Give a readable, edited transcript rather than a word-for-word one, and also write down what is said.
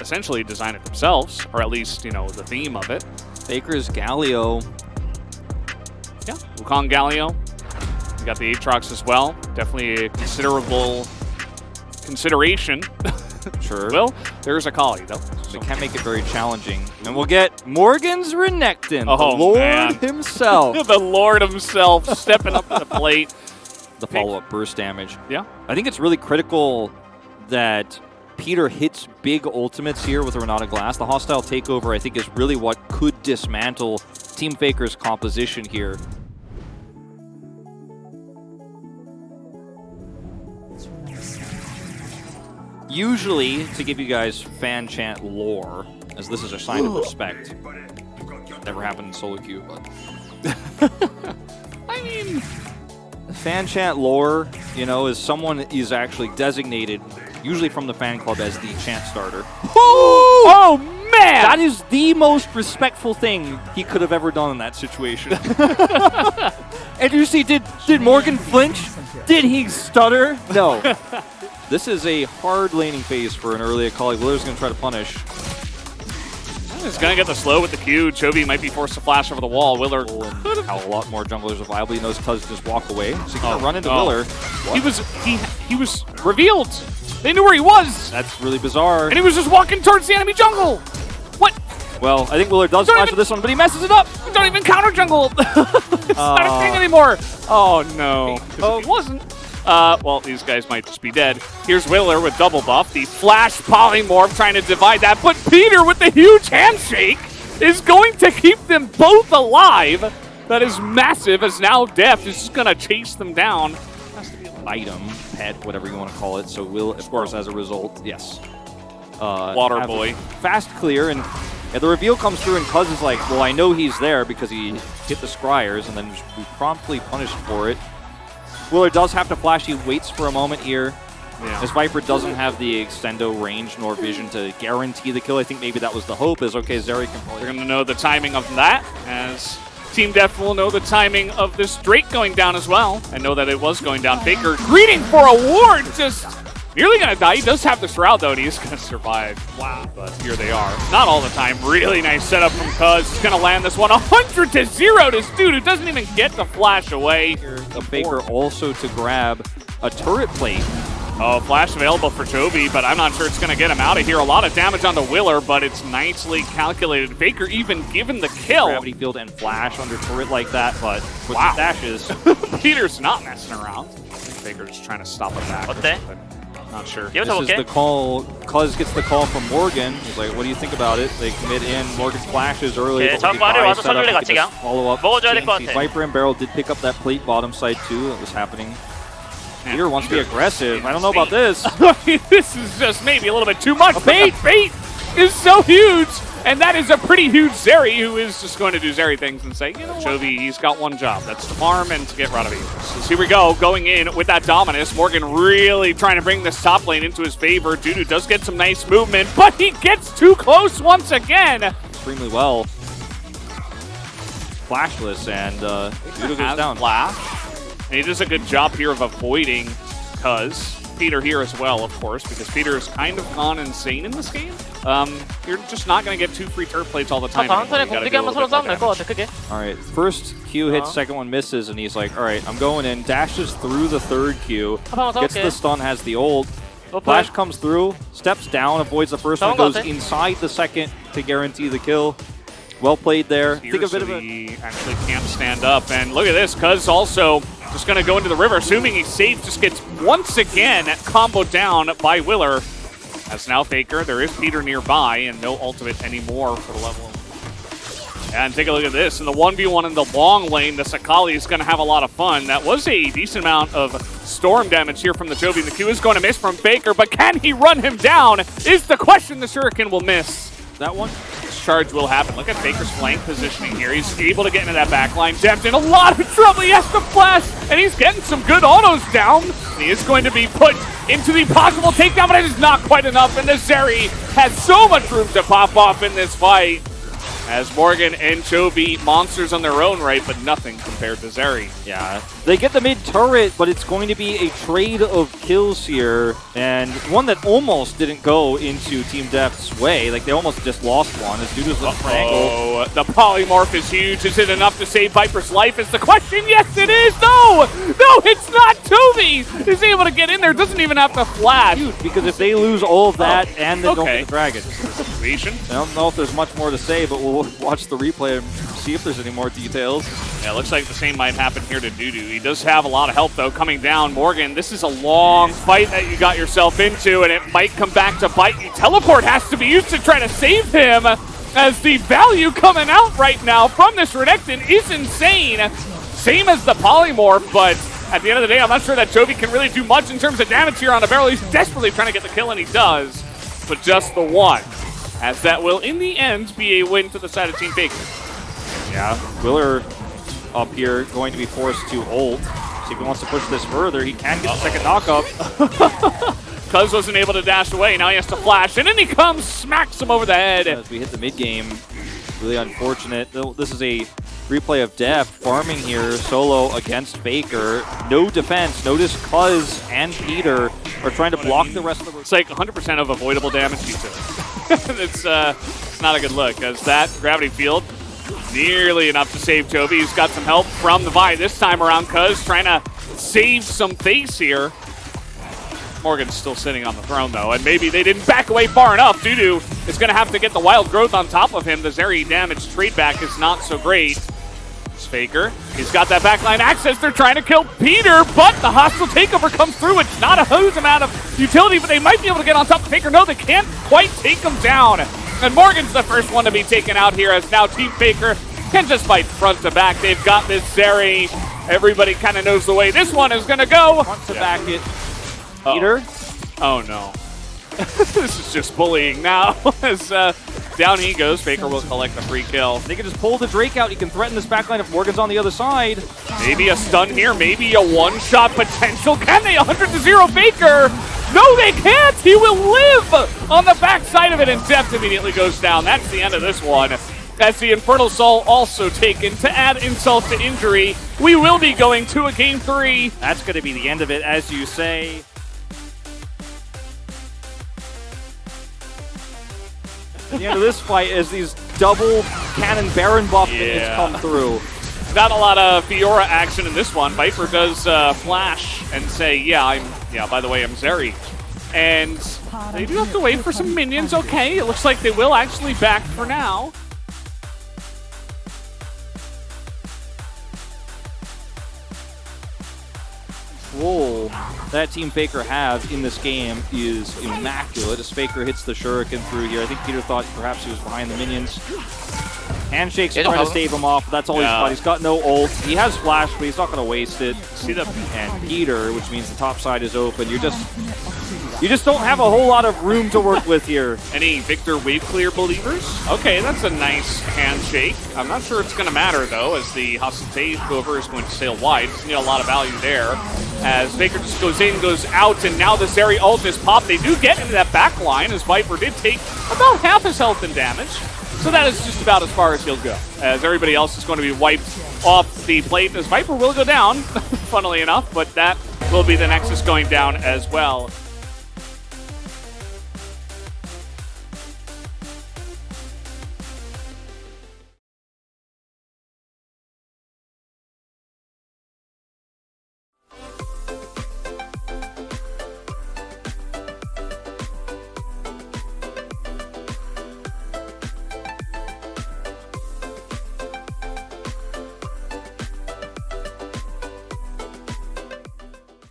essentially designed it themselves, or at least, you know, the theme of it. Faker's Galio. Yeah, Wukong Galio. You got the Aatrox as well. Definitely a considerable consideration. Sure. Well, there's a Kali, though. They can make it very challenging. And we'll get Morgan's Renekton, Oh, the Lord man. himself. The Lord himself stepping up to the plate. The follow-up burst damage. Yeah. I think it's really critical that Peter hits big ultimates here with Renata Glass. The hostile takeover, I think, is really what could dismantle Team Faker's composition here. Usually, to give you guys fan chant lore, as this is a sign of respect. Never happened in solo queue, but I mean, fan chant lore, you know, is someone is actually designated, usually from the fan club, as the chant starter. oh man! That is the most respectful thing he could have ever done in that situation. And you see, did Morgan flinch? Did he stutter? No. This is a hard laning phase for an early Akali. Willer's going to try to punish. He's going to get the slow with the Q. Chovy might be forced to flash over the wall. Willer How a lot more junglers are viable. He knows Tuz just walk away. So he's going to run into Willer. He was revealed. They knew where he was. That's really bizarre. And he was just walking towards the enemy jungle. What? Well, I think Willer does flash with this one, but he messes it up. Don't even counter jungle. It's not a thing anymore. Oh, no. Oh, it wasn't. Well, these guys might just be dead. Here's Willer with double buff. The flash polymorph trying to divide that. But Peter with the huge handshake is going to keep them both alive. That is massive, as now Deft is just going to chase them down. Has to be an Item, pet, whatever you want to call it. So Will, of course, as a result, yes. Water boy. Fast clear, and the reveal comes through, and Cuz is like, well, I know he's there because he hit the Scryers, and then we promptly punished for it. Willer does have to flash. He waits for a moment here. Yeah. As Viper doesn't have the extendo range nor vision to guarantee the kill. I think maybe that was the hope, is okay, Zeri can probably... They're going to know the timing of that, as Team Deft will know the timing of this Drake going down as well. I know that it was going down. Faker greeting for a ward, just nearly going to die. He does have the Shroud, though, and he's going to survive. Wow. But here they are. Not all the time. Really nice setup from Cuz. He's going to land this one 100-0. This dude who doesn't even get the flash away. The Faker also to grab a turret plate. Oh, flash available for Chovy, but I'm not sure it's going to get him out of here. A lot of damage on the Willer, but it's nicely calculated. Faker even given the kill. Gravity field and flash under turret like that, but with Wow. the dashes. Peter's not messing around. Faker's trying to stop it back. 어때? But not sure. This is the call. Cuz gets the call from Morgan. He's like, what do you think about it? They commit in. Morgan flashes early. Okay, 정말을 와서 살릴래 같이 그냥. Follow up. 먹어줘야 될 것 같아. Viper and Barrel did pick up that plate bottom side too. That was happening. Peter wants to be aggressive. I don't know about this. This is just maybe a little bit too much. Bait is so huge. And that is a pretty huge Zeri, who is just going to do Zeri things and say, you know, Chovy, he's got one job. That's to farm and to get Radovich. So here we go, going in with that Dominus. Morgan really trying to bring this top lane into his favor. Dudu does get some nice movement, but he gets too close once again. Extremely well. Flashless, and Dudu goes down. Flash. And he does a good job here of avoiding Cuz. Peter here as well, of course, because Peter has kind of gone insane in this game. You're just not going to get 2 free turret plates all the time. 다음 턴에 공격이 한번 서로 싸우면 될 것 같아, 크게. Alright, first Q hits, second one misses, and he's like, alright, I'm going in. Dashes through the third Q, gets the stun, has the ult. Flash comes through, steps down, avoids the first one, goes inside the second to guarantee the kill. Well played there. Think of it. He actually can't stand up, and look at this. Cuz also just going to go into the river, assuming he's safe. Just gets once again comboed down by Willer. As now Faker, there is Peter nearby, and no ultimate anymore for the level. And take a look at this. In the 1v1 in the long lane, the Sakali is going to have a lot of fun. That was a decent amount of storm damage here from the Chovy. The Q is going to miss from Faker, but can he run him down is the question. The Shuriken will miss. That one? Charge will happen. Look at Faker's flank positioning here. He's able to get into that backline. Deft in a lot of trouble. He has to flash, and he's getting some good autos down. And he is going to be put into the possible takedown, but it is not quite enough. And the Zeri has so much room to pop off in this fight. As Morgan and Chovy, monsters on their own right, but nothing compared to Zeri. Yeah, they get the mid turret, but it's going to be a trade of kills here, and one that almost didn't go into Team Deft's way. Like, they almost just lost one as Dudu's looking for angle. Oh, the polymorph is huge. Is it enough to save Viper's life? Is the question? Yes, it is. No, no, it's not. Chovy is able to get in there. Doesn't even have to flash. Huge, because if they lose all of that and then don't get the dragon, I don't know if there's much more to say, but we'll watch the replay and see if there's any more details. Yeah, it looks like the same might happen here to Dudu. He does have a lot of help, though, coming down. Morgan, this is a long fight that you got yourself into, and it might come back to bite you. Teleport has to be used to try to save him, as the value coming out right now from this Renekton is insane. Same as the polymorph, but at the end of the day, I'm not sure that Chovy can really do much in terms of damage here on a barrel. He's desperately trying to get the kill, and he does, but just the one. As that will, in the end, be a win to the side of Team Faker. Yeah, Willer up here going to be forced to ult. So if he wants to push this further, he can get the second knockup. Cuz wasn't able to dash away, now he has to flash, and in he comes, smacks him over the head. As we hit the mid-game, really unfortunate. This is a replay of Deft farming here, solo against Faker. No defense. Notice Cuz and Peter are trying to block the rest of the... It's like 100% of avoidable damage he took. It's not a good look, as that gravity field, nearly enough to save Chovy. He's got some help from the Vi this time around. Cuz trying to save some face here. Morgan's still sitting on the throne, though, and maybe they didn't back away far enough. Dudu is going to have to get the wild growth on top of him. The Zeri damage trade back is not so great. It's Faker. He's got that backline access. They're trying to kill Peter, but the hostile takeover comes through. It's not a huge amount of utility, but they might be able to get on top of Faker. No, they can't quite take him down. And Morgan's the first one to be taken out here, as now Team Faker can just fight front to back. They've got this Zeri. Everybody kind of knows the way this one is going to go. Front to back it. Peter? Oh, no. This is just bullying now. As down he goes. Faker will collect the free kill. They can just pull the Drake out. He can threaten this backline if Morgan's on the other side. Maybe a stun here. Maybe a one-shot potential. Can they? 100-0 Faker. No, they can't. He will live on the backside of it, and Deft immediately goes down. That's the end of this one. As the Infernal Soul also taken to add insult to injury. We will be going to a Game 3. That's going to be the end of it, as you say. At the end of this fight, as these double cannon Baron buff minions come through. Not a lot of Fiora action in this one. Viper does flash and say, by the way, I'm Zeri. And they do have to wait for some minions. Okay, it looks like they will actually back for now. Control that Team Faker have in this game is immaculate, as Faker hits the shuriken through here. I think Peter thought perhaps he was behind the minions. Handshake's trying to save him off, but that's all he's got. He's got no ult. He has flash, but he's not going to waste it. And Peter, which means the top side is open. You just don't have a whole lot of room to work with here. Any Victor wave clear believers? Okay, that's a nice handshake. I'm not sure it's going to matter, though, as the hostile takeover is going to sail wide. Doesn't need a lot of value there. As Faker just goes in, goes out, and now the Zeri ult is popped. They do get into that back line, as Viper did take about half his health and damage. So that is just about as far as he'll go, as everybody else is going to be wiped off the plate, as Viper will go down, funnily enough, but that will be the Nexus going down as well.